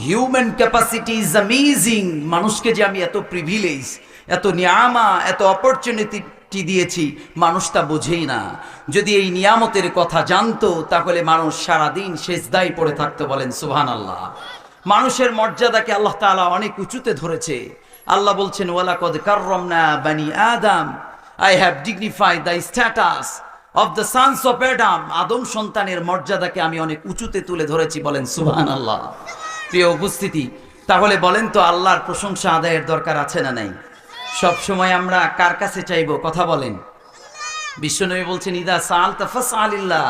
Human capacity is amazing. মানুষকে যে আমি এত প্রিভিলেজ, এত নিয়ামা, এত অপরচুনিটি দিয়েছি, মানুষ তা বোঝেই না। যদি এই নিয়ামতের কথা জানতো তাহলে মানুষ সারাদিন সেজদায় পড়ে থাকতো। বলেন সুবহানাল্লাহ। মানুষের মর্যাদাকে আল্লাহ তাআলা অনেক উঁচুতে ধরেছে। আল্লাহ বলছেন, ওয়ালাকাদ কাররামনা বানি আদম, I have dignified the status of the sons of Adam. আদম সন্তানের মর্যাদাকে আমি অনেক উঁচুতে তুলে ধরেছি। বলেন সুবহানাল্লাহ। প্রিয় উপস্থিতি, তাহলে বলেন তো আল্লাহর প্রশংসা আদায়ের দরকার আছে না নাই? সব সময় আমরা কার কাছে চাইবো? কথা বলেন। বিশ্বনবী বলছেন, ইদা সাআলতা ফাসআলিল্লাহ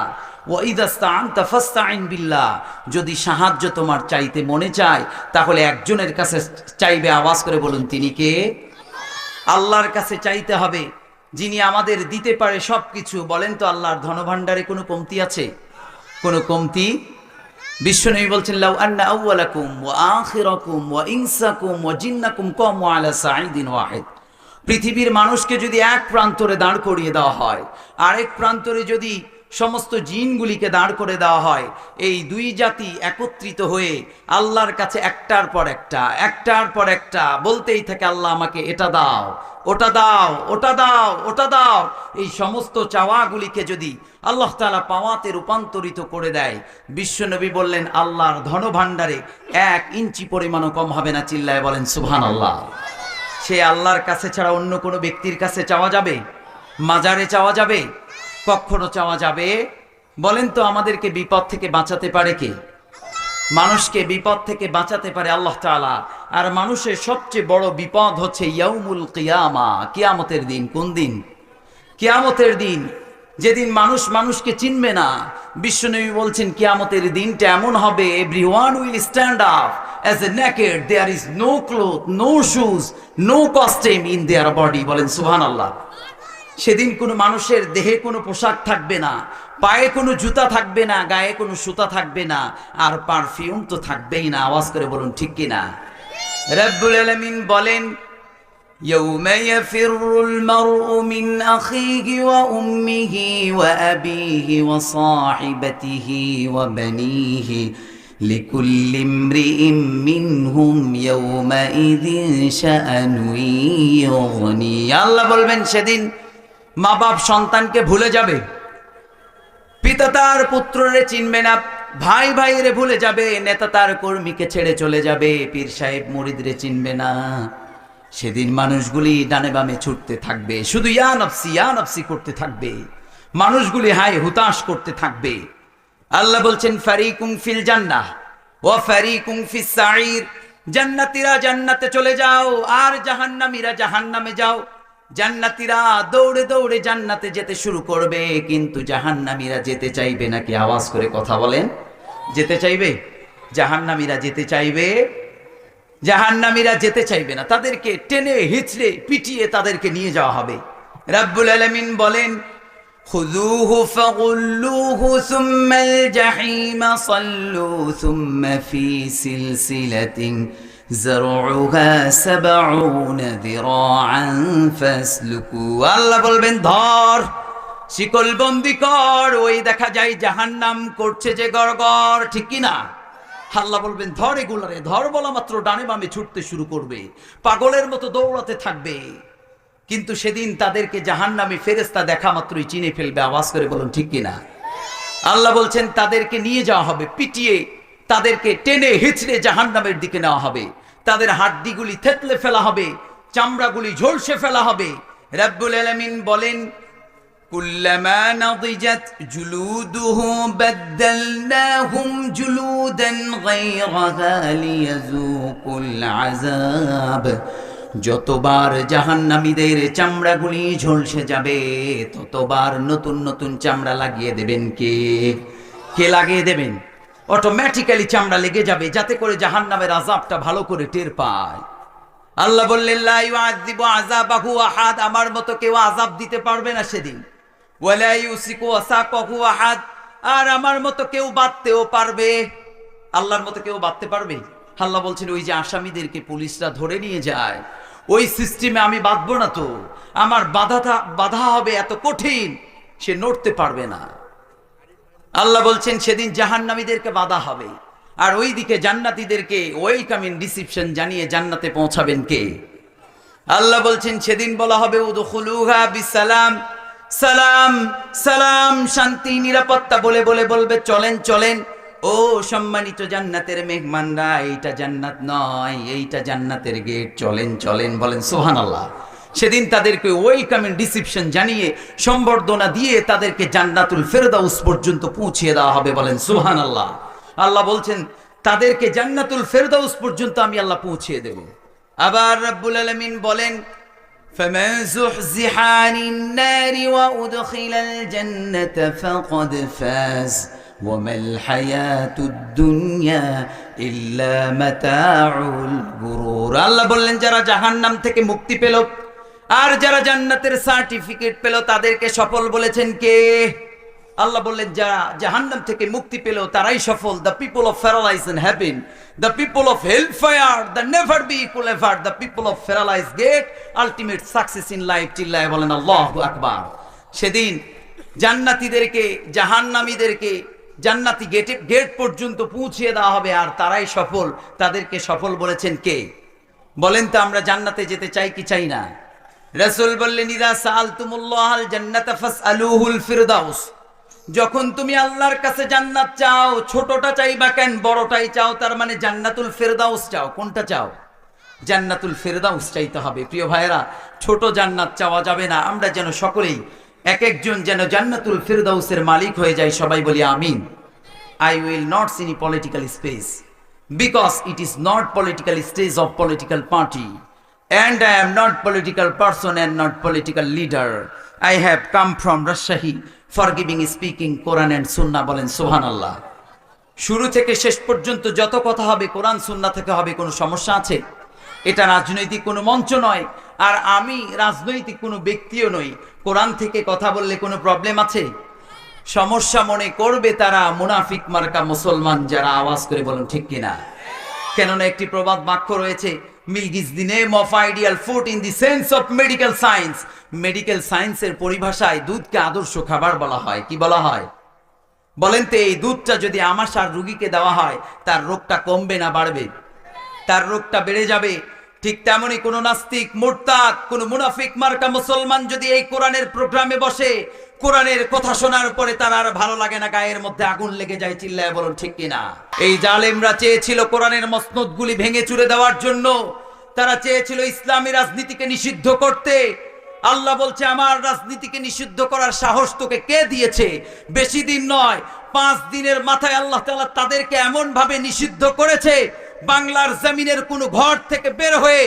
ওয়া ইদা ইসতাআনতা ফাসতাইন বিল্লাহ। যদি সাহায্য তোমার চাইতে মনে চায় তাহলে একজনের কাছে চাইবে। আওয়াজ করে বলুন, তিনি কে? আল্লাহর কাছে চাইতে হবে, যিনি আমাদের দিতে পারে সবকিছু। বলেন তো আল্লাহর ধনভাণ্ডারে কোনো কমতি আছে? কোনো কমতি? বিশ্বনবী বলছেন, লাউ আন্না আউওয়ালাকুম ওয়া আখিরাকুম ওয়া ইনসাকুম ওয়া জিন্নাকুম কামু আলা সাঈদিন ওয়াহিদ। পৃথিবীর মানুষকে যদি এক প্রান্তরে দাঁড় করিয়ে দেওয়া হয়, আরেক প্রান্তরে যদি সমস্ত জিনগুলিকে দাঁড় করে দেওয়া হয়, এই দুই জাতি একত্রিত হয়ে আল্লাহর কাছে একটার পর একটা, একটার পর একটা বলতেই থাকে, আল্লাহ আমাকে এটা দাও, ওটা দাও, ওটা দাও, ওটা দাও। এই সমস্ত চাওয়াগুলিকে যদি আল্লাহ তাআলা পাওয়াতে রূপান্তরিত করে দেয়, বিশ্বনবী বললেন আল্লাহর ধনভাণ্ডারে 1 ইঞ্চি পরিমাণও কম হবে না। চিল্লায় বলেন সুবহানাল্লাহ। সে আল্লাহর কাছে ছাড়া অন্য কোনো ব্যক্তির কাছে চাওয়া যাবে? মাজারে চাওয়া যাবে? কখনো চাওয়া যাবে? বলেন তো আমাদেরকে বিপদ থেকে বাঁচাতে পারে কে? মানুষকে বিপদ থেকে বাঁচাতে পারে আল্লাহ তাআলা। আর মানুষের সবচেয়ে বড় বিপদ হচ্ছে ইয়াউমুল কিয়ামা, কিয়ামতের দিন। কোন দিন? কিয়ামতের দিন, যেদিন মানুষ মানুষকে চিনবে না। বিশ্বনবী বলছেন, কিয়ামতের দিনটা এমন হবে, everyone will stand up as a naked, there is no cloth, no shoes, no costume in their body. বলেন সুবহানাল্লাহ। সেদিন কোনো মানুষের দেহে কোনো পোশাক থাকবে না, পায়ে কোনো জুতা থাকবে না, গায়ে কোনো সুতা থাকবে না, আর পারফিউম তো থাকবেই না। আওয়াজ করে বলুন ঠিক কিনা? রব্বুল আলামিন বলেন, يوم يفر المرء من أخيه وأمه وأبيه وصاحبته وبنيه لكل امرئ منهم يومئذ شأن يغني। আল্লাহ বলবেন সেদিন মা বাপ সন্তানকে ভুলে যাবে, পিতা তার পুত্ররে চিনবে না, ভাই ভাইরে ভুলে যাবে, নেতা তার কর্মীকে ছেড়ে চলে যাবে, পীর সাহেব মুরিদরে চিনবে না। সেদিন মানুষগুলি ডানে বামে ছুটতে থাকবে, শুধু ইয়া নফসি করতে থাকবে। মানুষগুলি হায় হুতাশ করতে থাকবে। আল্লাহ বলছেন, ফারিকুম ফিল জান্নাহ ওয়া ফারিকুম ফিস সাঈর। জান্নাতীরা জান্নাতে চলে যাও আর জাহান্নামীরা জাহান্নামে যাও। জান্নাতীরা দৌড়ে দৌড়ে জান্নাতে যেতে শুরু করবে, কিন্তু জাহান্নামীরা যেতে চাইবে নাকি? আওয়াজ করে কথা বলেন। যেতে চাইবে? জাহান্নামীরা যেতে চাইবে? জাহান্নামীরা যেতে চাইবে না। তাদেরকে টেনে হিচড়ে পিটিয়ে তাদেরকে নিয়ে যাওয়া হবে। রব্বুল আলামিন বলেন, খুযূহু ফাগুল্লুহু সুম্মাল জাহিমা সাল্লু সুম্মা ফি সিলসিলাতিন যারউহা ৭০ যিরাআন ফাসলুকু। আল্লাহ বলবেন, ধর, শিকলবন্দি কর। ওই দেখা যায় জাহান্নাম করছে যে গড়গড়, ঠিক কি না? আল্লাহ বলবেন, ধর এগুলারে। ধর বলা মাত্র ডানে বামে ছুটতে শুরু করবে, পাগলের মতো দৌড়াতে থাকবে। কিন্তু সেদিন তাদেরকে জাহান্নামী ফেরেশতা দেখা মাত্রই চিনে ফেলবে। আওয়াজ করে বলুন ঠিক কিনা? আল্লাহ বলছেন, তাদেরকে নিয়ে যাওয়া হবে পিটিয়ে, তাদেরকে টেনে হিচড়ে জাহান্নামের দিকে নেওয়া হবে। তাদের হাড্ডিগুলি থেতলে ফেলা হবে, চামড়াগুলি ঝলসে ফেলা হবে। রব্বুল আলামিন বলেন, কুল্লামা নাদিজাত জুলুদুহু বাদদালনাহুম জুলুদান গায়রাহা লিয়াযুকুল আযাব। যতবার জাহান্নামীদের চামড়াগুলি ঝলসে যাবে, ততবার নতুন নতুন চামড়া লাগিয়ে দেবেন কে? কে লাগিয়ে দেবেন? অটোমেটিক্যালি চামড়া লেগে যাবে, যাতে করে জাহান্নামের আযাবটা ভালো করে টের পায়। আল্লাহ বললেন, লা ইউআযযিবু আযাবাহু আহাদ। আমার মতো কেউ আযাব দিতে পারবে না সেদিন। ওয়ালা ইউসিকু ওয়াসাকাহু আহাদ। আর আমার মতো কেউ বাঁধতেও পারবে। আল্লাহর মতো কেউ বাঁধতে পারবে? আল্লাহ বলছেন, ওই যে আসামিদেরকে পুলিশরা ধরে নিয়ে যায়, ওই সিস্টেমে আমি বাঁধবো না তো। আমার বাধা হবে এত কঠিন, সে নড়তে পারবে না। আল্লাহ বলছেন সেদিন জাহান্নামীদেরকে বাধা হবে, আর ওইদিকে জান্নাতীদেরকে ওয়েলকামিং রিসিপশন জানিয়ে জান্নাতে পৌঁছাবেন কে? আল্লাহ বলছেন সেদিন বলা হবে উদখুলুহা বিসালাম, সালাম সালাম, শান্তি নিরাপত্তা বলে বলে বলবে চলেন চলেন। ও সম্মানিত জান্নাতের মেহমানরা, এইটা জান্নাত নয়, এইটা জান্নাতের গেট, চলেন চলেন। বলেন সুবহানাল্লাহ। সেদিন তাদেরকে ওয়েলকামিং রিসিপশন জানিয়ে সম্বর্ধনা দিয়ে তাদেরকে জান্নাতুল ফেরদাউস পর্যন্ত পৌঁছিয়ে দেওয়া হবে। বলেন সুবহানাল্লাহ। আল্লাহ বলছেন তাদেরকে জান্নাতুল ফেরদাউস পর্যন্ত আমি আল্লাহ পৌঁছিয়ে দেব। আবার রব্বুল আলামিন বলেন فمن زحزح عن النار وأدخل الجنة فقد فاز وما الحياة الدنيا إلا متاع الغرور। আল্লাহ বললেন যারা জাহান্নাম থেকে মুক্তি পেল আর যারা জান্নাতের সার্টিফিকেট পেল তাদেরকে সফল বলেছেন কে? আল্লাহ বললেন যারা জাহান্নাম থেকে মুক্তি পেল তারাই সফল। The people of paralyze and happen, the people of hell fire, the never be equal ever, the people of paralyze get ultimate success in life. চিল্লায় বলেন আল্লাহু আকবার। সেদিন জান্নাতীদেরকে জাহান্নামীদেরকে জান্নাতি গেট পর্যন্ত পৌঁছিয়ে দেওয়া হবে আর তারাই সফল। তাদেরকে সফল বলেছেন কে? বলেন তো আমরা জান্নাতে যেতে চাই কি চাই না? রাসূল বললেন ইযা সাআলতুমুল্লাহাল জান্নাতা ফাসআলুহুল ফিরদাউস। যখন তুমি আল্লাহর কাছে জান্নাত চাও, ছোটটা চাইবা কেন, বড়টাই চাও, তার মানে জান্নাতুল ফেরদাউস চাও। কোনটা চাও? জান্নাতুল ফেরদাউস চাইতে হবে। প্রিয় ভাইরা, ছোট জান্নাত চাওয়া যাবে না। আমরা যেন সকলেই এক একজন যেন জান্নাতুল ফেরদাউসের মালিক হয়ে যাই। সবাই বলি আমিন। I will not see any political space because it is not political stage of political party and I am not political person and not political leader. I have come from Rajshahi for giving speaking Quran and Sunnah। বলেন সুবহানাল্লাহ। শুরু থেকে শেষ পর্যন্ত যত কথা হবে কোরআন সুন্নাহ থেকে হবে। কোনো সমস্যা আছে? এটা রাজনৈতিক কোনো মঞ্চ নয় আর আমি রাজনৈতিক কোনো ব্যক্তিও নই। কোরআন থেকে কথা বললে কোনো প্রবলেম আছে? সমস্যা মনে করবে তারা মুনাফিক মার্কা মুসলমান যারা। আওয়াজ করে বলুন ঠিক কিনা? কেননা একটি প্রবাদ বাক্য রয়েছে, milk is the name of ideal food in the sense of medical science. Medical সায়েন্সের পরিভাষায় দুধকে আদর্শ খাবার বলা হয়। কি বলা হয়? বলেন তো এই দুধটা যদি আমাশার রোগীকে দেওয়া হয় তার রোগটা কমবে না বাড়বে? তার রোগটা বেড়ে যাবে। ঠিক তেমনি কোন নাস্তিক, মুরতাদ, কোন মুনাফিক মার্কা মুসলমান যদি এই কোরআনের প্রোগ্রামে বসে, কোরআনের কথা শোনার পরে তার আর ভালো লাগে না, গায়ের মধ্যে আগুন লেগে যায়। চিল্লায় বলুন ঠিক কিনা? এই জালেমরা চেয়েছিল কোরআনের মসনদগুলি ভেঙে চুরে দেওয়ার জন্য। তারা চেয়েছিল ইসলামী রাজনীতিকে নিষিদ্ধ করতে। আল্লাহ বলছে আমার রাজনীতিকে নিষিদ্ধ করার সাহস তোকে কে দিয়েছে? বেশি দিন নয়, 5 দিনের মাথায় আল্লাহ তাআলা তাদেরকে এমন ভাবে নিষিদ্ধ করেছে, বাংলার জমিনের কোন ঘর থেকে বের হয়ে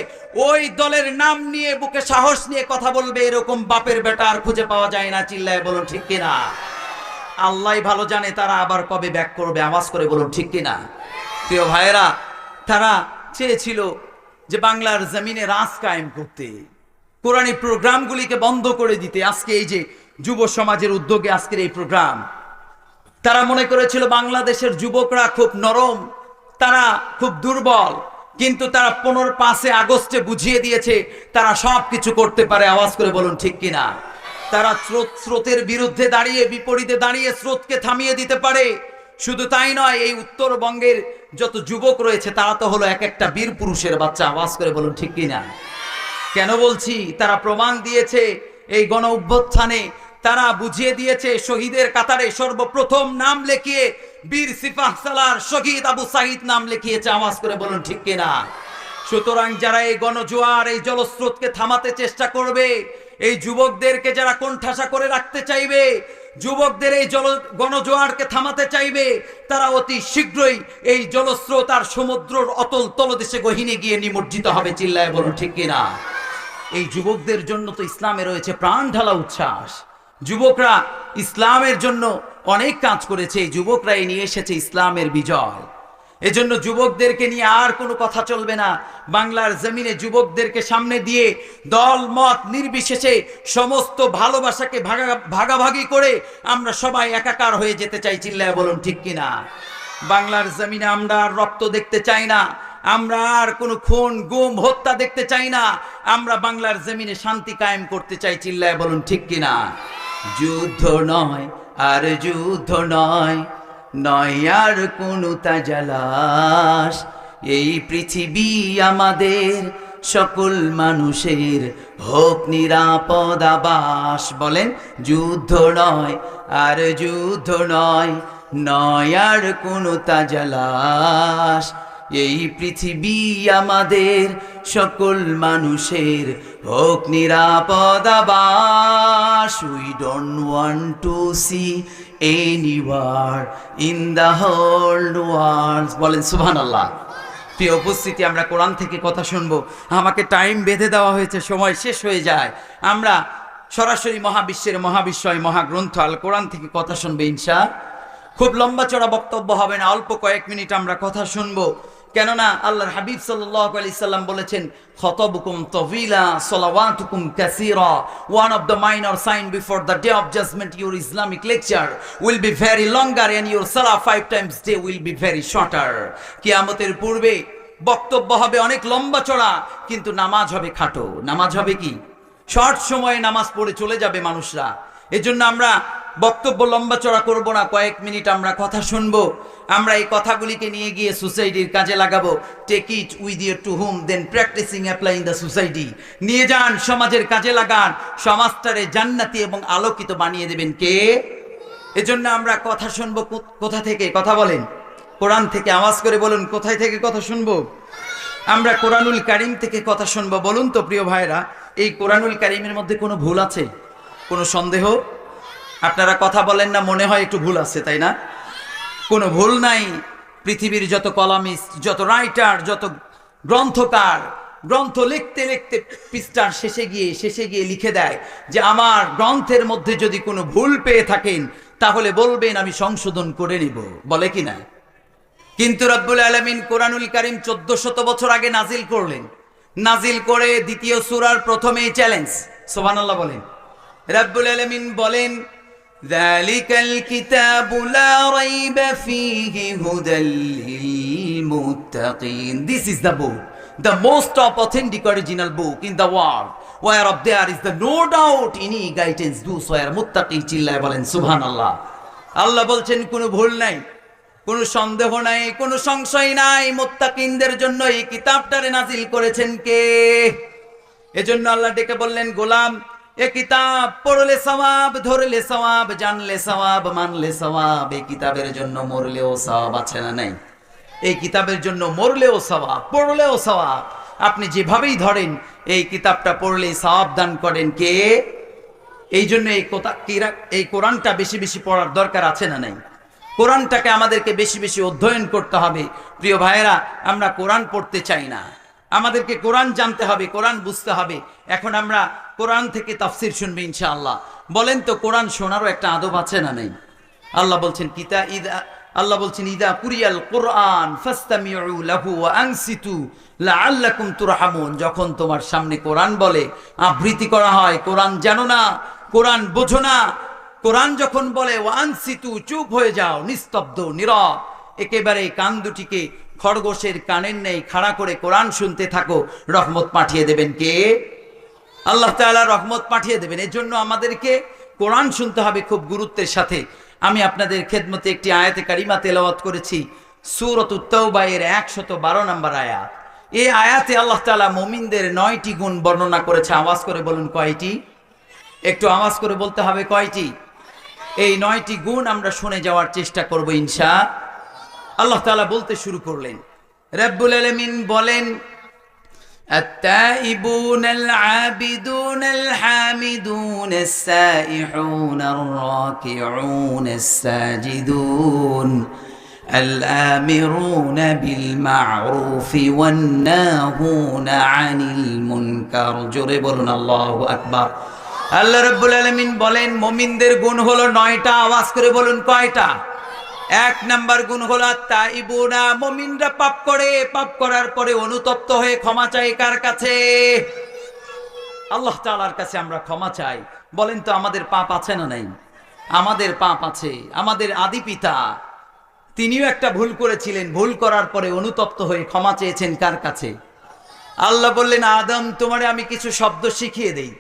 ওই দলের নাম নিয়ে বুকে সাহস নিয়ে কথা বলবে এরকম বাপের বেটা আর খুঁজে পাওয়া যায় না। চিল্লায় বলুন ঠিক কিনা? আল্লাহই ভালো জানে তারা আবার কবে ব্যাক করবে। আওয়াজ করে বলুন ঠিক কিনা? প্রিয় ভাইয়েরা, তারা চেয়েছিল যে বাংলার জমিনে রাজ কায়েম করতে, কোরআনী প্রোগ্রামগুলিকে বন্ধ করে দিতে। আজকে এই যে যুব সমাজের উদ্যোগে আজকের এই প্রোগ্রাম, তারা মনে করেছিল বাংলাদেশের যুবকরা খুব নরম, তারা খুব দুর্বল, কিন্তু তারা 5 আগস্টে বুঝিয়ে দিয়েছে তারা সব কিছু করতে পারে। আওয়াজ করে বলুন ঠিক কিনা? তারা স্রোতের বিরুদ্ধে দাঁড়িয়ে, বিপরীতে দাঁড়িয়ে স্রোতকে থামিয়ে দিতে পারে। শুধু তাই নয়, এই উত্তরবঙ্গের যত যুবক রয়েছে তারা তো হলো এক একটা বীর পুরুষের বাচ্চা। আওয়াজ করে বলুন ঠিক কিনা? কেন বলছি? তারা প্রমাণ দিয়েছে এই গণ অভ্যুত্থানে, তারা বুঝিয়ে দিয়েছে শহীদের কাতারে সর্বপ্রথম নাম লেখিয়ে বীর সিপাহ সালার শহীদ আবু সাঈদ নাম লিখিয়েছে। আওয়াজ করে বলুন ঠিক কিনা? সুতরাং যারা এই গণজোয়ার, এই জলস্রোতকে থামাতে চেষ্টা করবে, এই যুবকদেরকে যারা কোণঠাসা করে রাখতে চাইবে, যুবকদের এই গণজোয়ারকে থামাতে চাইবে, তারা অতি শীঘ্রই এই জলস্রোত আর সমুদ্রের অতল তলদেশে গহীনে গিয়ে নিমজ্জিত হবে। চিল্লায় বলুন ঠিক কিনা? এই যুবকদের জন্য তো ইসলামে রয়েছে প্রাণ ঢালা উচ্ছ্বাস। যুবকরা ইসলামের জন্য অনেক কাজ করেছে, এই যুবকরাই নিয়ে এসেছে ইসলামের বিজয়। এজন্য যুবকদেরকে নিয়ে আর কোনো কথা চলবে না। বাংলার জমিনে যুবকদেরকে সামনে দিয়ে দল মত নির্বিশেষে সমস্ত ভালোবাসাকে ভাগাভাগি করে আমরা সবাই একাকার হয়ে যেতে চাই। চিল্লায় বলুন ঠিক কিনা? বাংলার জমিনে আমরা আর রক্ত দেখতে চাই না, আমরা আর কোনো খুন গুম হত্যা দেখতে চাই না, আমরা বাংলার জমিনে শান্তি কায়েম করতে চাই। চিল্লায় বলুন ঠিক কিনা? যুদ্ধ নয় আর যুদ্ধ নয়, নয় আর কোনো তাজালাশ। এই পৃথিবী আমাদের সকল মানুষের হোক নিরাপদ আবাস। বলেন যুদ্ধ নয়, আর যুদ্ধ নয়, নয় আর কোনো তাজালাশ। এই পৃথিবী আমাদের সকল মানুষের হোক নিরাপদ আবাস। We don't want to see any war in the whole world. বলেন সুবহানাল্লাহ। প্রিয় উপস্থিতি, আমরা কোরআন থেকে কথা শুনবো। আমাকে টাইম বেঁধে দেওয়া হয়েছে, সময় শেষ হয়ে যায়। আমরা সরাসরি মহাবিশ্বের মহাবিশ্বয় মহাগ্রন্থ আল কোরআন থেকে কথা শুনবো ইনশাআল্লাহ। খুব লম্বা চড়া বক্তব্য হবে না, অল্প কয়েক মিনিট আমরা কথা শুনবো। কেননা আল্লাহর হাবিব সাল্লাল্লাহু আলাইহি সাল্লাম বলেছেন, খতবুকুম তাওয়িলা সালাওয়াতুকুম কাসীরা। One of the minor sign before the day of judgment, your Islamic lecture will be very longer and your salah 5 times day will be very shorter. কিয়ামতের পূর্বে বক্তব্য হবে অনেক লম্বা চড়া, কিন্তু নামাজ হবে খাটো। নামাজ হবে কি? শর্ট সময়ে নামাজ পড়ে চলে যাবে মানুষরা। এজন্য আমরা বক্তব্য লম্বা চড়া করব না, কয়েক মিনিট আমরা কথা শুনবো। আমরা এই কথাগুলিকে নিয়ে গিয়ে সোসাইটির কাজে লাগাবো। Take it with you to home, then practicing applying the society. নিয়ে যান, সমাজের কাজে লাগান, সমাজটারে জান্নাতি এবং আলোকিত বানিয়ে দেবেন কে? এজন্য আমরা কথা শুনবো কোথা থেকে? কথা বলেন, কোরআন থেকে। আওয়াজ করে বলুন, কোথায় থেকে কথা শুনবো? আমরা কোরআনুল কারীম থেকে কথা শুনবো। বলুন তো প্রিয় ভাইরা, এই কোরআনুল কারীমের মধ্যে কোনো ভুল আছে? কোনো সন্দেহ? আপনারা কথা বলেন না, মনে হয় একটু ভুল আছে, তাই না? কোনো ভুল নাই। পৃথিবীর যত কলামিস্ট, যত রাইটার, যত গ্রন্থকার গ্রন্থ লিখতে লিখতে পৃষ্ঠার শেষে গিয়ে লিখে দেয় যে আমার গ্রন্থের মধ্যে যদি কোনো ভুল পেয়ে থাকেন তাহলে বলবেন, আমি সংশোধন করে নিব। বলে কি না? কিন্তু রব্বুল আলামিন কোরআনুল কারীম 1400 বছর আগে নাজিল করলেন। নাজিল করে দ্বিতীয় সূরার প্রথমেই চ্যালেঞ্জ। সুবহানাল্লাহ বলেন। রব্বুল আলামিন বলেন, যালিকাল কিতাবু লা রাইবা ফীহি হুদাল লিল মুত্তাকিন। This is the book, the most authentic original book in the world, whereof there is the no doubt any guidance those who are muttaqin. চিল্লায় বলেন সুবহানাল্লাহ। আল্লাহ বলছেন কোনো ভুল নাই, কোনো সন্দেহ নাই, কোনো সংশয় নাই। মুত্তাকিনদের জন্য এই কিতাবটারে নাজিল করেছেন কে? এজন্য আল্লাহ ডেকে বললেন, গোলাম, এ কিতাব পড়লে সওয়াব, ধরলে সওয়াব, জানলে সওয়াব, মানলে সওয়াব। এই কিতাবের জন্য মরলেও সওয়াব আছে না নাই? এই কিতাবের জন্য মরলেও সওয়াব, পড়লেও সওয়াব। আপনি যেভাবেই ধরেন এই কিতাবটা পড়লেই সওয়াব দান করেন কে? এই জন্য এই কোরআনটা বেশি বেশি পড়ার দরকার আছে না নাই? কোরআনটাকে আমাদেরকে বেশি বেশি অধ্যয়ন করতে হবে। প্রিয় ভাইয়েরা, আমরা কোরআন পড়তে চাই না, আমাদেরকে কোরআন জানতে হবে, কোরআন বুঝতে হবে। এখন আমরা কোরআন থেকে তাফসীর শুনবো ইনশাআল্লাহ। বলেন তো, কোরআন শোনারও একটা আদব আছে না নেই? আল্লাহ বলছেন ইদা কুরিয়াল কোরআন ফাসতামিউ লাহু ওয়া আনসিতু লাআল্লাকুম তুরহামুন। যখন তোমার সামনে কোরআন বলে, আবৃত্তি করা হয়, কোরআন জানো না, কোরআন বোঝো না, কোরআন যখন বলে ওয়া আনসিতু, চুপ হয়ে যাও, নিস্তব্ধ, নীরব, একেবারে কান দুটিকে খরগোশের কানের নেই খাড়া করে কোরআন শুনতে থাকো, রহমত পাঠিয়ে দেবেন কে? আল্লাহ তাআলা রহমত পাঠিয়ে দেবেন। এর জন্য আমাদেরকে কোরআন শুনতে হবে খুব গুরুত্বের সাথে। আমি আপনাদের খেদমতে একটি আয়াতে কারিমা তেলাওয়াত করেছি, সূরাতুত তাওবা এর 112 নম্বর আয়াত। এই আয়াতে আল্লাহ তাআলা মুমিনদের 9টি গুণ বর্ণনা করেছে। আওয়াজ করে বলুন কয়টি? একটু আওয়াজ করে বলতে হবে কয়টি? এই 9টি গুণ আমরা শুনে যাওয়ার চেষ্টা করব ইনশাআল্লাহ। আল্লাহ তাআলা বলতে শুরু করলেন, রব্বুল আলামিন বলেন, التائبون العابدون الحامدون السائحون الراكعون الساجدون الآمرون بالمعروف والناهون عن المنكر। জোরে বলুন আল্লাহু আকবার। আল্লাহ রাব্বুল আলামিন বলেন, মুমিনদের গুণ হলো 9টা। আওয়াজ করে বলুন কয়টা? 1 নাম্বার গুণ হলো তাইবুনা, মুমিনরা পাপ করে, পাপ করার পরে অনুতপ্ত হয়ে ক্ষমা চায় কার কাছে? আল্লাহ তাআলার কাছে আমরা ক্ষমা চাই। বলেন তো, আমাদের পাপ আছে না নাই? আমাদের পাপ আছে। আমাদের আদি পিতা তিনিও একটা ভুল করেছিলেন, ভুল করার পরে অনুতপ্ত হয়ে ক্ষমা চেয়েছেন কার কাছে? আল্লাহ বললেন, আদম, তোমারে আমি কিছু শব্দ শিখিয়ে দেই,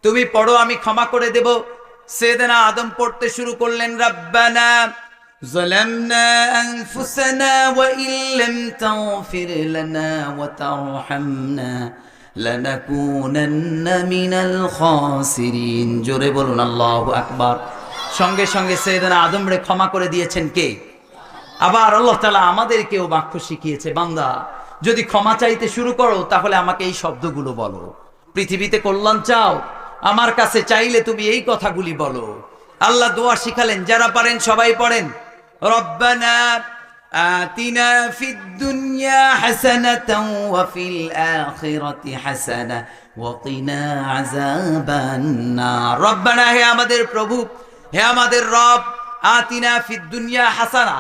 তুমি পড়ো, আমি ক্ষমা করে দেব। সাইয়েদনা আদম পড়তে শুরু করলেন, রাব্বানা ظلمنا أنفسنا وإن لم تغفر لنا وترحمنا لنكونن من الخاسرين। জোরে বলুন আল্লাহু আকবার। সঙ্গে সঙ্গে সাইয়েদনা আদমরে ক্ষমা করে দিয়েছেন কে? আবার আল্লাহ তাআলা আমাদেরকেও বাক্য শিখিয়েছে, বান্দা যদি ক্ষমা চাইতে শুরু করো তাহলে আমাকে এই শব্দগুলো বলো। পৃথিবীতে কল্যাণ চাও, আমার কাছে চাইলে তুমি এই কথাগুলি বলো। আল্লাহ দোয়া শিখালেন, যারা পারেন সবাই পড়েন, রব্বানা আতিনা ফিদ দুনিয়া হাসানাতাও ওয়া ফিল আখিরাতি হাসানা ওয়া কিনা আযাবান নার। রব্বানা, হে আমাদের প্রভু, হে আমাদের রব, আতিনা ফিদ দুনিয়া হাসানা,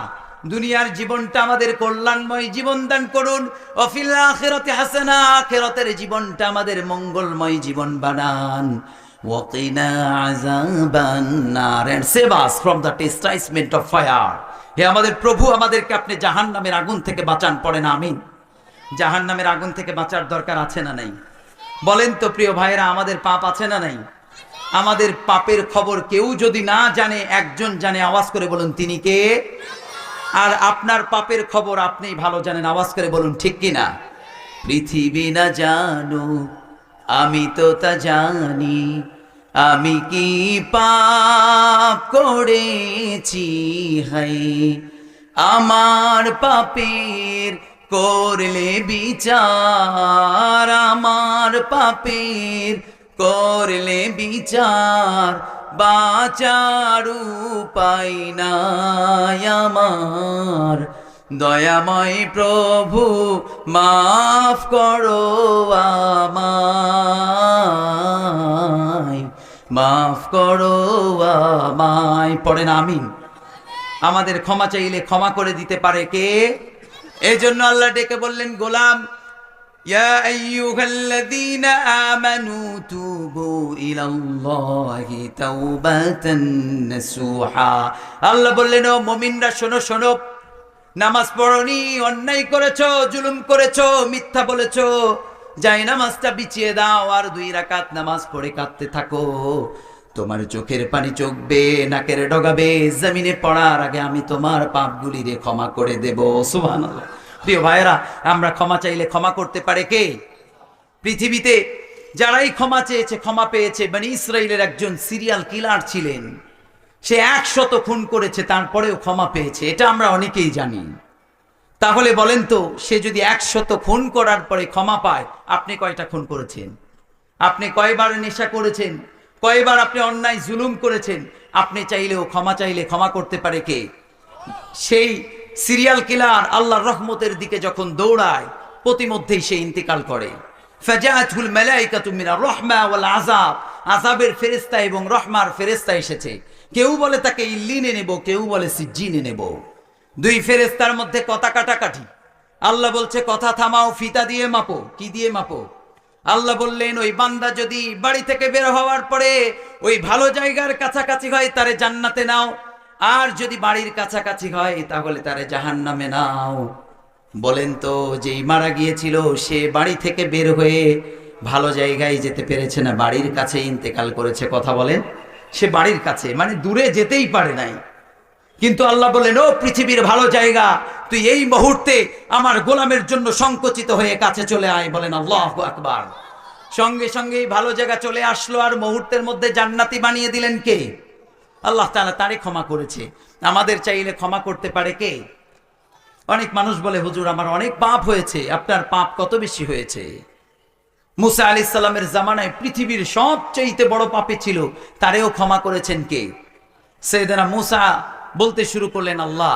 দুনিয়ার জীবনটা আমাদের কল্যাণময় জীবন দান করুন, ওয়া ফিল আখিরাতি হাসানা, আখিরাতের জীবনটা আমাদের মঙ্গলময় জীবন বানান, ওয়া কিনা আযাবান নার, and save us from the chastisement of fire। হে আমাদের প্রভু, আমাদেরকে আপনি জাহান্নামের আগুন থেকে বাঁচান। পড়েন আমিন। জাহান্নামের আগুন থেকে বাঁচার দরকার আছে না নাই? বলেন তো প্রিয় ভাইরা, আমাদের পাপ আছে না নাই? আমাদের পাপের খবর কেউ যদি না জানে, একজন জানে, আওয়াজ করে বলুন তিনি কে? আর আপনার পাপের খবর আপনি ভালো জানেন, আওয়াজ করে বলুন ঠিক কিনা? পৃথিবী না জানো আমি তো তা জানি, আমি কি পাপ করেছি, হাই আমার পাপের করলে বিচার, আমার পাপের করলে বিচার, বাঁচার উপায় নাই আমার, দয়াময় প্রভু মাফ করো আমায়, মাফ করো আমায়। পড়েন আমিন। আমাদের ক্ষমা চাইলে ক্ষমা করে দিতে পারে কে? এজন্য আল্লাহ ডেকে বললেন, গোলাম ইয়া আইয়ুহাল্লাযীনা আমানু তুবু ইলাল্লাহি তাওবাতান নাসুহা। আল্লাহ বললেন, ও মুমিনরা শোনো শোনো, নামাজ পড়নি, অন্যায় করেছো, জুলুম করেছো, মিথ্যা বলেছো, যাই নামাজটা বিছিয়ে দাও আর 2 রাকাত নামাজ পড়ে কাঁদতে থাকো। তোমার চোখের পানি চোখবে, নাকের ডগাবে, জমিনে পড়ার আগে আমি তোমার পাপগুলি রে ক্ষমা করে দেব। সুবহানাল্লাহ। প্রিয় ভাইরা, আমরা ক্ষমা চাইলে ক্ষমা করতে পারে কে? পৃথিবীতে যারাই ক্ষমা চেয়েছে ক্ষমা পেয়েছে। বনি ইসরাইলের একজন সিরিয়াল কিলার ছিলেন, সে 100 খুন করেছে, তারপরেও ক্ষমা পেয়েছে, এটা আমরা অনেকেই জানি। তাহলে বলেন তো, সে যদি 100 খুন করার পরে ক্ষমা পায়, আপনি কয়টা খুন করেছেন? আপনি কয়বার নেশা করেছেন? কয়বার আপনি অন্যায় জুলুম করেছেন? আপনি চাইলেও ক্ষমা চাইলে ক্ষমা করতে পারে কে? সেই সিরিয়াল কিলার আল্লাহর রহমতের দিকে যখন দৌড়ায়, প্রতিমধ্যেই সে ইন্তেকাল করে। ফাজাআতুল মালাইকাতু মিনার রাহমা ওয়াল আযাব, আযাবের ফেরেশতা এবং রহমার ফেরেশতা এসেছে। কেউ বলে তাকে ইল্লিনে নেব, কেউ বলে সিজ্জিনে নেব। 2 ফেরেশতার মধ্যে কথা কাটাকাটি। আল্লাহ বলছে, কথা থামাও, ফিতা দিয়ে মাপো। কি দিয়ে মাপো? আল্লাহ বললেন, ওই বান্দা যদি বাড়ি থেকে বের হওয়ার পরে ওই ভালো জায়গার কাছাকাছি হয়, তারে জান্নাতে নাও, আর যদি বাড়ির কাছাকাছি হয় তাহলে তারে জাহান্নামে নাও। বলেন তো, যেই মারা গিয়েছিল সে বাড়ি থেকে বের হয়ে ভালো জায়গায় যেতে পেরেছে না, বাড়ির কাছে ইন্তেকাল করেছে। কথা বলেন, সে বাড়ির কাছে, মানে দূরে যেতেই পারে নাই। কিন্তু আল্লাহ বললেন, ও পৃথিবীর ভালো জায়গা, তুই এই মুহূর্তে আমার গোলামের জন্য সংকুচিত হয়ে কাছে চলে আয়। বলেন আল্লাহু আকবার। সঙ্গে সঙ্গেই ভালো জায়গা চলে আসলো, আর মুহূর্তের মধ্যে জান্নাতি বানিয়ে দিলেন কে? আল্লাহ তাআলা তারে ক্ষমা করেছে। আমাদের চাইলে ক্ষমা করতে পারে কে? অনেক মানুষ বলে, হুজুর আমার অনেক পাপ হয়েছে। আপনার পাপ কত বেশি হয়েছে? মুসা আলাইহিস সালামের জামানায় পৃথিবীর সবচেয়ে বড় পাপী ছিল, তারেও ক্ষমা করেছেন কে? সাইয়েদনা মুসা বলতে শুরু করলেন, আল্লাহ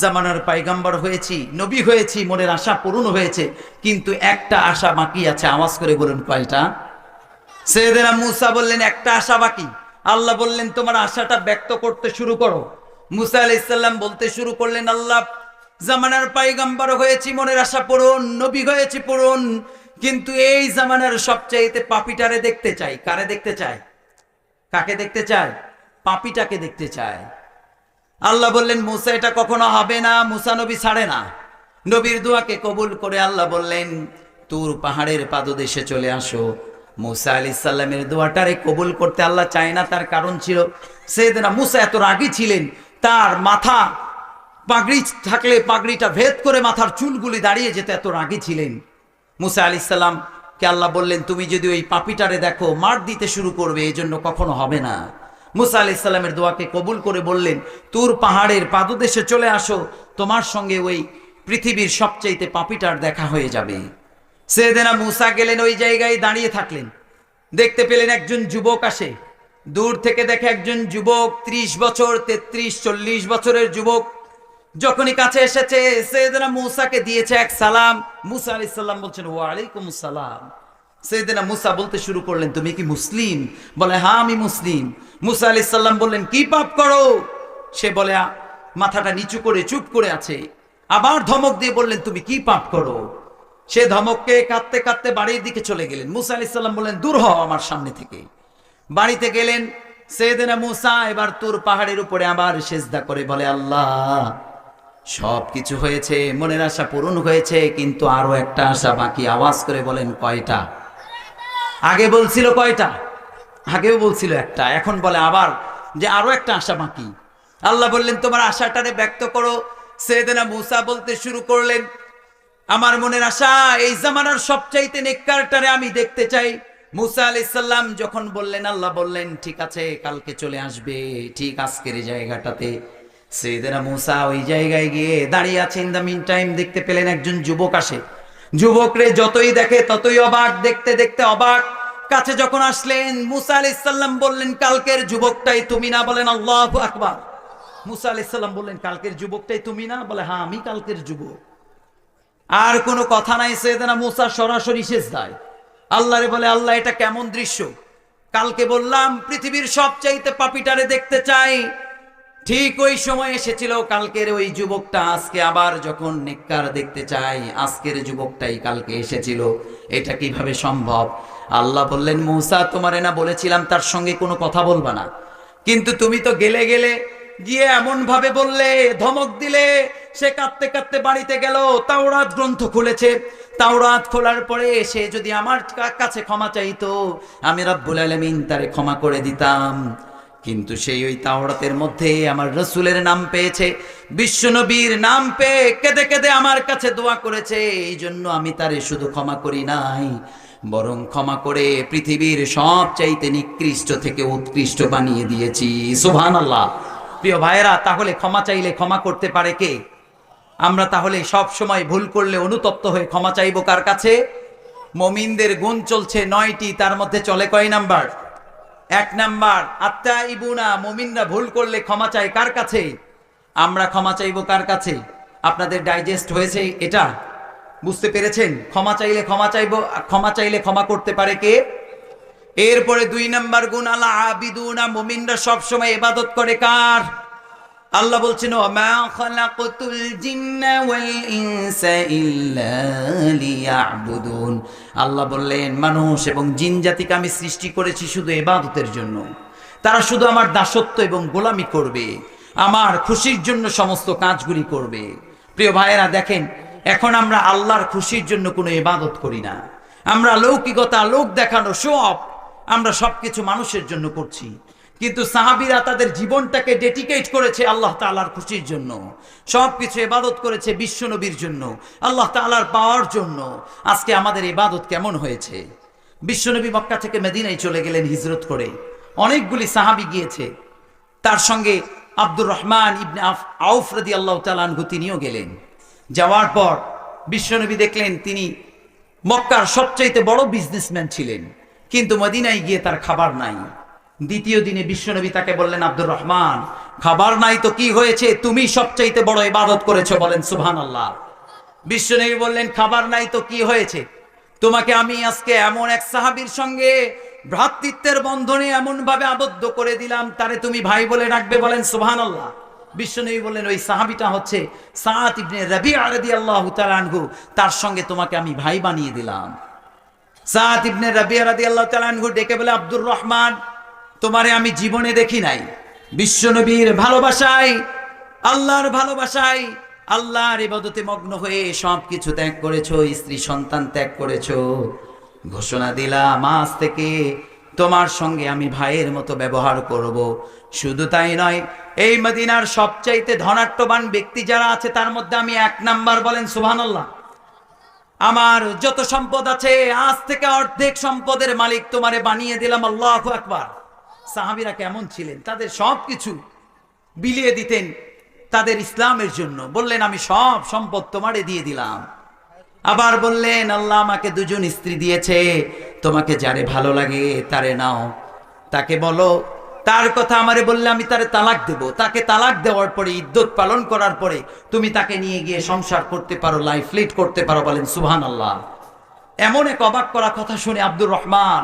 জামানার পয়গম্বর হয়েছি, নবী হয়েছি, মনের আশা পূরণ হয়েছে, কিন্তু একটা আশা বাকি আছে। আওয়াজ করে বলুন কয়টা? সাইয়েদনা মুসা বললেন, একটা আশা বাকি। আল্লাহ বললেন, তোমার আশাটা ব্যক্ত করতে শুরু করো। মুসা আলাইহিস সালাম বলতে শুরু করলেন, আল্লাহ জামানার পয়গম্বর হয়েছি, মনের আশা পূরণ, নবী হয়েছি পূরণ, কিন্তু এই জামানার সবচাইতে পাপীটারে দেখতে চাই। কারে দেখতে চাই? কাকে দেখতে চাই? পাপীটাকে দেখতে চাই। আল্লাহ বললেন, মুসা এটা কখনো হবে না। মুসা নবী ছাড়ে না। নবীর দোয়াকে কবুল করে আল্লাহ বললেন, তুর পাহাড়ের পাদদেশে চলে আসো, মুসা আলাইহিস সালামের দোয়াটারে কবুল করতে আল্লাহ চায় না, তার কারণ ছিল সাইয়েদনা মুসা এত রাগী ছিলেন, তার মাথা পাগড়ি থাকলে পাগড়িটা ভেদ করে মাথার চুলগুলি দাঁড়িয়ে যেতে এত রাগী ছিলেন। মুসা আলাইহিস সালামকে আল্লাহ বললেন, তুমি যদি ওই পাপিটারে দেখো মার দিতে শুরু করবে, এই জন্য কখনো হবে না। মুসা আলাইহিস সালামের দোয়াকে কবুল করে বললেন, তুর পাহাড়ের পাদদেশে চলে আসো, তোমার সঙ্গে ওই পৃথিবীর সবচাইতে পাপিটার দেখা হয়ে যাবে। সাইয়েদনা মুসা গেলেন, ওই জায়গায় দাঁড়িয়ে থাকলেন। দেখতে পেলেন একজন যুবক আসে, দূর থেকে দেখে একজন যুবক 30 বছর 33-40 বছরের যুবক। যখনই কাছে এসেছে সাইয়েদনা মুসাকে দিয়েছে এক সালাম। মুসা আলাইহিস সালাম বলছেন, ওয়া আলাইকুমুস সালাম। সাইয়েদনা মুসা বলতে শুরু করলেন, তুমি কি মুসলিম? বলে, হ্যাঁ আমি মুসলিম। মুসা আলাইহিস সালাম বললেন, কি পাপ করো? সে বলে, মাথাটা নিচু করে চুপ করে আছে। আবার ধমক দিয়ে বললেন, তুমি কি পাপ করো? সে ধমককে কাঁদতে কাঁদতে বাড়ির দিকে চলে গেলেন। মুসা আলাইহিস সালাম বললেন, দূর হও আমার সামনে থেকে। বাড়িতে গেলেন। সাইয়েদনা মুসা এবার তুর পাহাড়ের উপরে আবার সেজদা করে বলে, আল্লাহ সব কিছু হয়েছে, মনের আশা পূরণ হয়েছে, কিন্তু আরো একটা আশা বাকি। আওয়াজ করে বলেন, কয়টা? আগে বলছিল কয়টা? আগেও বলছিল একটা, এখন বলে আবার যে আরো একটা আশা বাকি। আল্লাহ বললেন, তোমার আশাটারে ব্যক্ত করো। সাইয়েদনা মুসা বলতে শুরু করলেন, আমার মনের আশা এই জামানার সবচাইতে নেককারটারে আমি দেখতে চাই। মুসা আলাইহিস সালাম যখন বললেন, আল্লাহ বললেন, ঠিক আছে কালকে চলে আসবে ঠিক আজকের এই জায়গাটাতে। সাইয়েদনা মুসা ওই জায়গায় গিয়ে দাঁড়িয়ে আছে। ইন দা মিন টাইম দেখতে পেলেন একজন যুবক আসে। যুবকরে যতই দেখে ততই অবাক, দেখতে দেখতে অবাক। কাছে যখন আসলেন মুসা আলাইহিস সালাম বললেন, কালকের যুবকটাই তুমি না? বলেন আল্লাহু আকবার। মুসা আলাইহিস সালাম বললেন, কালকের যুবকটাই তুমি না? বলে, হ্যাঁ আমি কালকের যুবক। আর কোনো কথা নাই। সাইয়েদনা মুসা সরাসরি সেজদায় আল্লাহরে বলে, আল্লাহ এটা কেমন দৃশ্য? কালকে বললাম পৃথিবীর সবচাইতে পাপীটারে দেখতে চাই, ঠিক ওই সময় এসেছিল কালকের ওই যুবকটা। আজকে আবার যখন নেককার দেখতে চাই, আজকের যুবকটাই কালকে এসেছিল, এটা কিভাবে সম্ভব? আল্লাহ বললেন, মুসা তোমারে না বলেছিলাম তার সঙ্গে কোনো কথা বলবা না, কিন্তু তুমি তো গেলে গিয়ে এমন ভাবে বললে, ধমক দিলে। সে কাঁদতে কাঁদতে বাড়িতে গেল, তাওরাত গ্রন্থ খুলেছে। তাওরাত খোলার পরে সে যদি আমার কাছে ক্ষমা চাইতো, আমি রব্বুল আলামিন তারে ক্ষমা করে দিতাম। কিন্তু সেই ওই তাওরাতের মধ্যে আমার রাসূলের নাম পেয়েছে, বিশ্বনবীর নাম পেয়ে কেঁদে কেঁদে আমার কাছে দোয়া করেছে। এই জন্য আমি তারে শুধু ক্ষমা করি নাই, বরং ক্ষমা করে পৃথিবীর সবচাইতে নিকৃষ্ট থেকে উৎকৃষ্ট বানিয়ে দিয়েছি। সুবহানাল্লাহ। প্রিয় ভাইয়েরা, তাহলে ক্ষমা চাইলে ক্ষমা করতে পারে কে? আমরা তাহলে সব সময় ভুল করলে অনুতপ্ত হয়ে ক্ষমা চাইবো কার কাছে? মুমিনদের গুণ চলছে 9টি, তার মধ্যে চলে কয় নাম্বার? 1 নাম্বার আত্তাইবুনা। মুমিনরা ভুল করলে ক্ষমা চায় কার কাছে? আমরা ক্ষমা চাইবো কার কাছে? আপনাদের ডাইজেস্ট হয়েছে এটা? বুঝতে পেরেছেন? ক্ষমা চাইলে ক্ষমা চাইবো, ক্ষমা চাইলে ক্ষমা করতে পারে কে? এরপরে 2 নাম্বার গুণ আল আবিদুনা। মুমিনরা সব সময় ইবাদত করে কার? আল্লাহ বলছেন, ওমা খালাকতুল জিন্না ওয়াল ইনসা ইল্লা লিয়াবুদুন। আল্লাহ বললেন, মানুষ এবং জিন জাতিকে আমি সৃষ্টি করেছি শুধু ইবাদতের জন্য। তারা শুধু আমার দাসত্ব এবং গোলামি করবে, আমার খুশির জন্য সমস্ত কাজগুলি করবে। প্রিয় ভাইয়েরা দেখেন, এখন আমরা আল্লাহর খুশির জন্য কোনো ইবাদত করি না। আমরা লৌকিকতা, লোক দেখানো, শো অফ, আমরা সবকিছু মানুষের জন্য করছি। কিন্তু সাহাবীরা তাদের জীবনটাকে ডেডিকেট করেছে আল্লাহ তাআলার খুশির জন্য। সবকিছু ইবাদত করেছে বিশ্বনবীর জন্য, আল্লাহ তাআলার পাওয়ার জন্য। আজকে আমাদের ইবাদত কেমন হয়েছে? বিশ্বনবী মক্কা থেকে মদিনায় চলে গেলেন হিজরত করে। অনেকগুলি সাহাবী গিয়েছে, তার সঙ্গে আব্দুর রহমান ইবনে আউফ রাদিয়াল্লাহু তাআলা আনহু তিনিও গেলেন। যাওয়ার পর বিশ্বনবী দেখলেন তিনি মক্কার সবচাইতে বড় বিজনেসম্যান ছিলেন, কিন্তু মদিনায় গিয়ে তার খাবার নাই। দ্বিতীয় দিনে বিশ্বনবী তাকে বললেন, আব্দুর রহমান, খাবার নাই তো কি হয়েছে? তুমি সবচাইতে বড় ইবাদত করেছো, বলেন সুবহানাল্লাহ। বিশ্বনবী বললেন, খাবার নাই তো কি হয়েছে? তোমাকে আমি আজকে এমন এক সাহাবীর সঙ্গে ভ্রাতৃত্বের বন্ধনে এমন ভাবে আবদ্ধ করে দিলাম, তারে তুমি ভাই বলে ডাকবে, বলেন সুবহানাল্লাহ। বিশ্বনবী বললেন, ওই সাহাবীটা হচ্ছে সাআদ ইবনে রাবিআ রাদিয়াল্লাহু তাআলা আনহু, তার সঙ্গে তোমাকে আমি ভাই বানিয়ে দিলাম। সাআদ ইবনে রাবিআ রাদিয়াল্লাহু তাআলা আনহু ডেকে বলে, আব্দুর রহমান, তোমারে আমি জীবনে দেখি নাই। বিশ্বনবীর ভালোবাসায়, আল্লাহর ভালোবাসায়, আল্লাহর ইবাদতে মগ্ন হয়ে সবকিছু ত্যাগ করেছো, স্ত্রী সন্তান ত্যাগ করেছো, ঘোষণা দিলাম আজ থেকে তোমার সঙ্গে আমি ভাইয়ের মতো ব্যবহার করব। শুধু তাই নয়, এই মদিনার সবচাইতে ধনাঢ্যবান ব্যক্তি যারা আছে তার মধ্যে আমি 1 নাম্বার, বলেন সুবহানাল্লাহ। আমার যত সম্পদ আছে আজ থেকে অর্ধেক সম্পদের মালিক তোমারে বানিয়ে দিলাম, আল্লাহু আকবার। সাহাবীরা কেমন ছিলেন, তাদের সবকিছু বিলিয়ে দিতেন তাদের ইসলামের জন্য। বললেন আমি সব সম্পদ তোমারে দিয়ে দিলাম। আবার বললেন আল্লাহ আমাকে 2 জন স্ত্রী দিয়েছে, তোমাকে যারে ভালো লাগে তারে নাও, তাকে বলো, তার কথা আমারে বললে আমি তারে তালাক দেব। তাকে তালাক দেওয়ার পরে, ইদ্যত পালন করার পরে তুমি তাকে নিয়ে গিয়ে সংসার করতে পারো, লাইফ লিড করতে পারো, বলেন সুবহানাল্লাহ। এমন এক অবাক করা কথা শুনে আব্দুর রহমান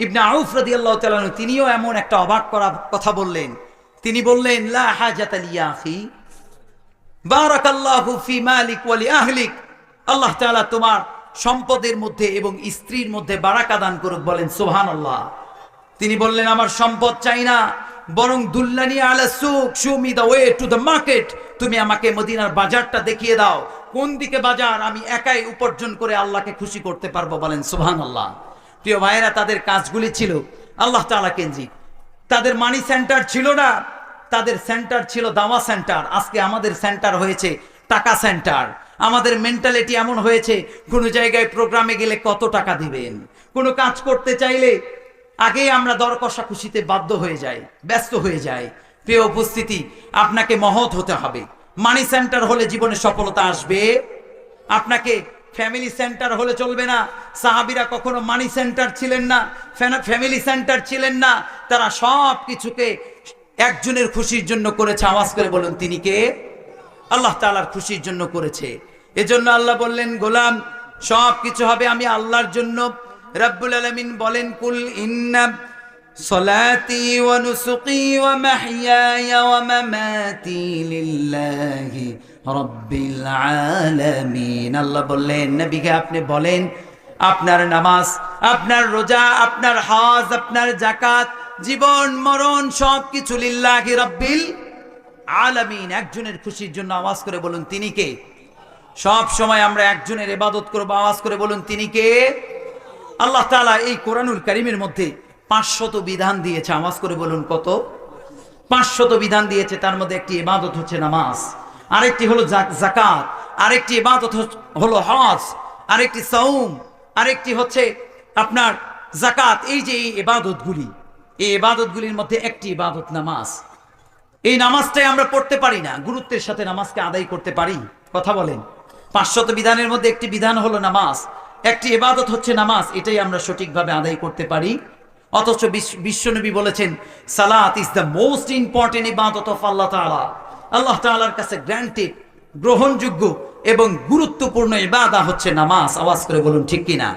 ইবনে আউফ রাদিয়াল্লাহু তাআলা তিনিও এমন একটা অবাক করা কথা বললেন। তিনি বললেন লা হাজাতা লি ইয়া আখি বারাকাল্লাহু ফি মালিক ওয়া লি আহলিক, আল্লাহ তাআলা তোমার সম্পদের মধ্যে এবং স্ত্রীর মধ্যে বারাকা দান করুক, বলেন সুবহানাল্লাহ। তিনি বললেন আমার সম্পদ চাই না, বরং দুল্লানি আলা সুক, show me the way to the market. তুমি আমাকে মদিনার বাজারটা দেখিয়ে দাও, কোন দিকে বাজার আমি একাই উপার্জন করে আল্লাহকে খুশি করতে পারবো, বলেন সুবহানাল্লাহ। প্রিয় ভাইয়েরা, তাদের কাজগুলি ছিল আল্লাহ তাআলা কেন্দ্রিক। তাদের মানি সেন্টার ছিল না, তাদের সেন্টার ছিল দাওয়া সেন্টার। আজকে আমাদের সেন্টার হয়েছে টাকা সেন্টার। আমাদের মেন্টালিটি এমন হয়েছে, কোনো জায়গায় প্রোগ্রামে গেলে কত টাকা দিবেন, কোনো কাজ করতে চাইলে আগেই আমরা দর কষাকষিতে বাধ্য হয়ে যাই, ব্যস্ত হয়ে যাই। প্রিয় উপস্থিতি, আপনাকে মহৎ হতে হবে। মানি সেন্টার হলে জীবনে সফলতা আসবে, আপনাকে ফ্যামিলি সেন্টার হলে চলবে না। সাহাবীরা কখনো মানি সেন্টার ছিলেন না, ফ্যামিলি সেন্টার ছিলেন না। তারা সব কিছুকে একজনের খুশির জন্য করেছে। আওয়াজ করে বলুন তিনি কে? আল্লাহ তাআলার খুশির জন্য করেছে। এজন্য আল্লাহ বললেন গোলাম সব কিছু হবে আমি আল্লাহর জন্য। রব্বুল আলামিন বলেন কুল ইন্না সলাতি ওয়া নুসুকি ওয়া মাহইয়ায়া ওয়া মামাতি লিল্লাহি রাব্বিল আলামিন। আল্লাহ বললেন নবীকে আপনি বলেন আপনার নামাজ, আপনার রোজা, আপনার হজ, আপনার যাকাত, জীবন মরণ সবকিছু লিল্লাহি রাব্বিল আলামিন, একজনের খুশির জন্য। আওয়াজ করে বলুন তিনি কে? সব সময় আমরা একজনের ইবাদত করব। আওয়াজ করে বলুন তিনি কে? আল্লাহ তাআলা এই কোরআনুল কারীমের মধ্যে 500 বিধান দিয়েছে। আওয়াজ করে বলুন কত? 500 বিধান দিয়েছে। তার মধ্যে একটি ইবাদত হচ্ছে নামাজ, আরেকটি হলো যাকাত, আরেকটি ইবাদত হলো হজ, আরেকটি সাওম, আরেকটি হচ্ছে আপনার যাকাত। এই যে এই ইবাদতগুলি, এই ইবাদতগুলির মধ্যে একটি ইবাদত নামাজ। এই নামাজটাই আমরা পড়তে পারি না, গুরুত্বের সাথে নামাজকে আদায় করতে পারি? কথা বলেন। 500 বিধানের মধ্যে একটি বিধান হলো নামাজ, একটি ইবাদত হচ্ছে নামাজ, এটাই আমরা সঠিকভাবে আদায় করতে পারি। অথচ বিশ্বনবী বলেছেন সালাত ইজ দ্য মোস্ট ইম্পর্টেন্ট ইবাদত অফ আল্লাহ তাআলা। আল্লাহ তাআলার কাছে গ্র্যান্টেড, গ্রহণযোগ্য এবং গুরুত্বপূর্ণ ইবাদত হচ্ছে নামাজ। আওয়াজ করে বলুন ঠিক কিনা?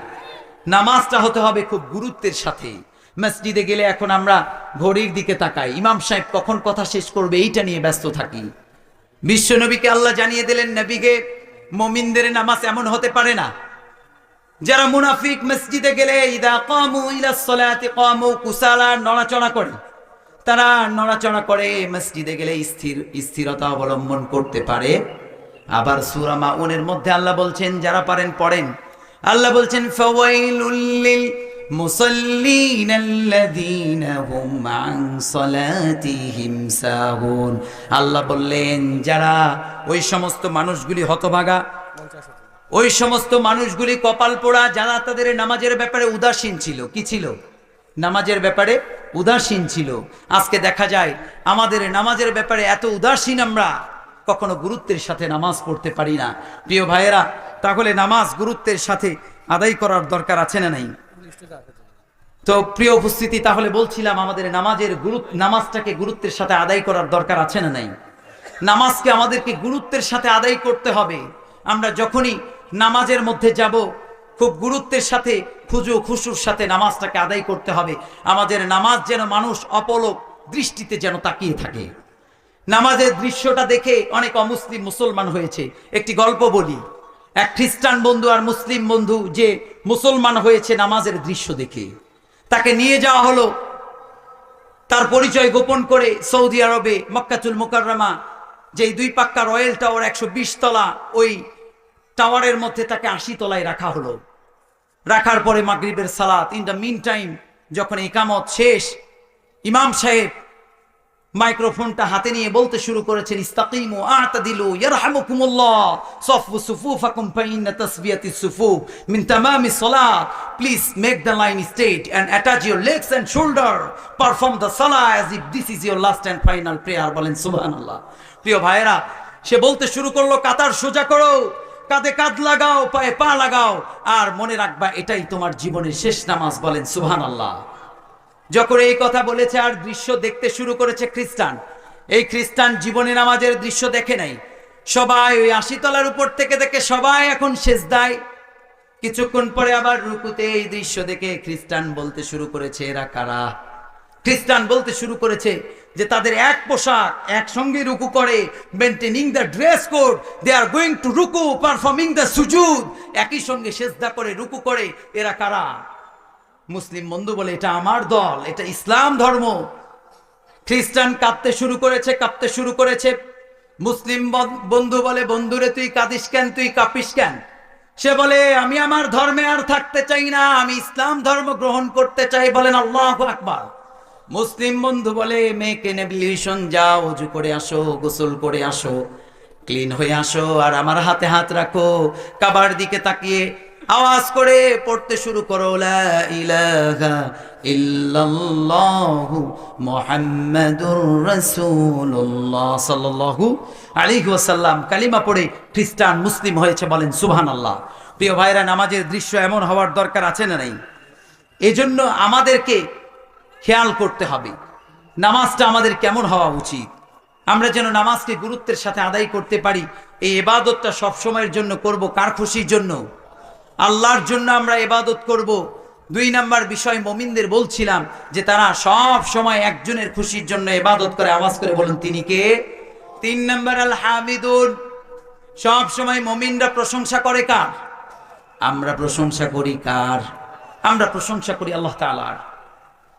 নামাজটা হতে হবে খুব গুরুত্বের সাথে। মসজিদে গেলে এখন আমরা ঘড়ির দিকে তাকাই, ইমাম সাহেব কখন কথা শেষ করবে এইটা নিয়ে ব্যস্ত থাকি। বিশ্বনবীকে আল্লাহ জানিয়ে দিলেন নবীকে মুমিনদের নামাজ এমন হতে পারে না। যারা মুনাফিক মসজিদে গেলে ইদা কামু ইলাস সালাতি কামু কুসালা, নড়াচড়া করে, তারা নড়াচড়া করে। মসজিদে গেলে স্থিরতা অবলম্বন করতে পারে। আবার সূরা মাউনের মধ্যে আল্লাহ বলছেন যারা পারেন পড়েন। আল্লাহ বলছেন ফাওয়াইলুল লিল মুসাল্লিন আল্লাযীনা হুম আন সালাতিহিম সাহুন। আল্লাহ বললেন যারা, ওই সমস্ত মানুষগুলি হতভাগা, ওই সমস্ত মানুষগুলি কপাল পোড়া যারা তাদের নামাজের ব্যাপারে উদাসীন ছিল। কি ছিল? নামাজের ব্যাপারে উদাসীন ছিল। আজকে দেখা যায় আমাদের নামাজের ব্যাপারে এত উদাসীন, আমরা কখনো গুরুত্বের সাথে নামাজ পড়তে পারি না। প্রিয় ভাইয়েরা, তাহলে নামাজ গুরুত্বের সাথে আদায় করার দরকার আছে না নাই? তো প্রিয় উপস্থিতি, তাহলে বলছিলাম আমাদের নামাজটাকে গুরুত্বের সাথে আদায় করার দরকার আছে না নাই? নামাজকে আমাদেরকে গুরুত্বের সাথে আদায় করতে হবে। আমরা যখনই নামাজের মধ্যে যাব খুব গুরুত্বের সাথে, খুশুর সাথে নামাজটাকে আদায় করতে হবে। আমাদের নামাজ যেন মানুষ অপলক দৃষ্টিতে যেন তাকিয়ে থাকে। নামাজের দৃশ্যটা দেখে অনেক অমুসলিম মুসলমান হয়েছে। একটি গল্প বলি। এক খ্রিস্টান বন্ধু আর মুসলিম বন্ধু যে মুসলমান হয়েছে নামাজের দৃশ্য দেখে, তাকে নিয়ে যাওয়া হলো তার পরিচয় গোপন করে সৌদি আরবে মক্কাতুল মুকাররমা, যেই 2 পাক্কা রয়্যাল টাওয়ার 120 তলা, ওই টাওয়ারের মধ্যে তাকে 80 তলায় রাখা হলো। রাখার পরে মাগরিবের সালাত। ইন দ্য মিন টাইম যখন ইকামত শেষ, ইমাম সাহেব মাইক্রোফোনটা হাতে নিয়ে বলতে শুরু করেছেন, ইস্তাকিমু আ'তাদিলু ইয়ারহামুকুমুল্লাহ সাফু সুফুফাকুম ফাইন্না তাসবিয়াতিস সুফুফ মিন তামামিস সালাত, please make the line straight and attach your legs and shoulder, perform the সালাহ as if this is your last and final prayer. বলেন সুবহানাল্লাহ। প্রিয় ভাইয়েরা, সে বলতে শুরু করলো, কাতার সোজা করো, কাঁধে কাঁধ লাগাও, পায়ে পা লাগাও, আর মনে রাখবা এটাই তোমার জীবনের শেষ নামাজ। বলেন সুবহানাল্লাহ। যখন এই কথা বলেছে আর দৃশ্য দেখতে শুরু করেছে খ্রিস্টান, এই খ্রিস্টান জীবনে নামাজের দৃশ্য দেখে নাই। সবাই ওই 80 তলার উপর থেকে দেখে সবাই এখন সেজদায়, কিছুক্ষণ পরে আবার রুকুতে। এই দৃশ্য দেখে খ্রিস্টান বলতে শুরু করেছে, এরা কারা? খ্রিস্টান বলতে শুরু করেছে যে তাদের এক পোশাক, একসঙ্গে রুকু করে, maintaining the dress code, they are going to রুকু, পারফর্মিং দ্য সুজুদ, একই সঙ্গে সেজদা করে রুকু করে। এরা কারা? মুসলিম বন্ধু বলে, এটা আমার দল, এটা ইসলাম ধর্ম। খ্রিস্টান কাঁদতে শুরু করেছে। মুসলিম বন্ধু বলে, বন্ধুরে তুই কাঁদিস কেন, তুই কাঁপিস কেন? সে বলে, আমি আমার ধর্মে আর থাকতে চাই না, আমি ইসলাম ধর্ম গ্রহণ করতে চাই। বলেন আল্লাহু আকবার। মুসলিম বন্ধু বলে, মেক এন এবিলিউশন, যাও ওযু করে আসো, গোসল করে আসো, ক্লিন হয়ে আসো, আর আমার হাতে হাত রাখো, কাবার দিকে তাকিয়ে আওয়াজ করে পড়তে শুরু করো, লা ইলাহা ইল্লাল্লাহু মুহাম্মাদুর রাসূলুল্লাহ সাল্লাল্লাহু আলাইহি ওয়াসাল্লাম। কালিমা পড়ে খ্রিস্টান মুসলিম হয়েছে। বলেন সুবহানাল্লাহ। প্রিয় ভাইরা, নামাজের দৃশ্য এমন হওয়ার দরকার আছে না নাই? এজন্য আমাদেরকে খেয়াল করতে হবে নামাজটা আমাদের কেমন হওয়া উচিত। আমরা যেন নামাজকে গুরুত্বের সাথে আদায় করতে পারি। এই ইবাদতটা সব সময়ের জন্য করব, কার খুশির জন্য? আল্লাহর জন্য আমরা ইবাদত করব। 2 নাম্বার বিষয় মুমিনদের বলছিলাম যে তারা সব সময় একজনের খুশির জন্য ইবাদত করে। আওয়াজ করে বলুন, তিনি কে? 3 নাম্বার আল হামিদুন। সব সময় মুমিনরা প্রশংসা করে কার? আমরা প্রশংসা করি কার? আমরা প্রশংসা করি আল্লাহ তাআলার।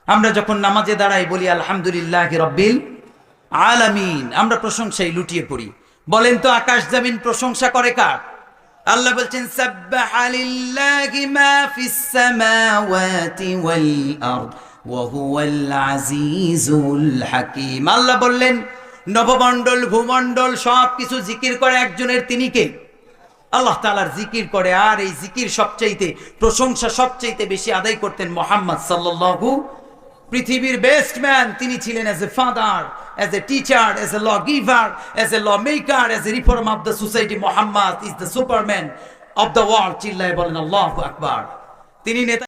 আমরা যখন নামাজে দাঁড়াই বলি আলহামদুলিল্লাহি রাব্বিল আলামিন, আমরা প্রশংসায় লুটিয়ে পড়ি। বলেন তো, আকাশ জমিন প্রশংসা করে কার? আল্লাহ বলছেন, সাব্বাহা লিল্লাহি মা ফিস সামাওয়াতি ওয়াল আরদ ওয়া হুয়াল আজিজুল হাকীম। আল্লাহ বললেন, নবমণ্ডল ভূমণ্ডল সবকিছু জিকির করে একজনের, তিনি কে? আল্লাহ তাআলার জিকির করে। আর এই জিকির সবচাইতে, প্রশংসা সবচাইতে বেশি আদায় করতেন মুহাম্মদ সাল্লাল্লাহু। পৃথিবীর বেস্ট ম্যান তিনি ছিলেন, as a father, as a teacher, as a lawgiver, as a lawmaker, as a reformer of the society. Muhammad is the superman of the world. চিল্লায় বলেন আল্লাহু আকবার। তিনি নেতা।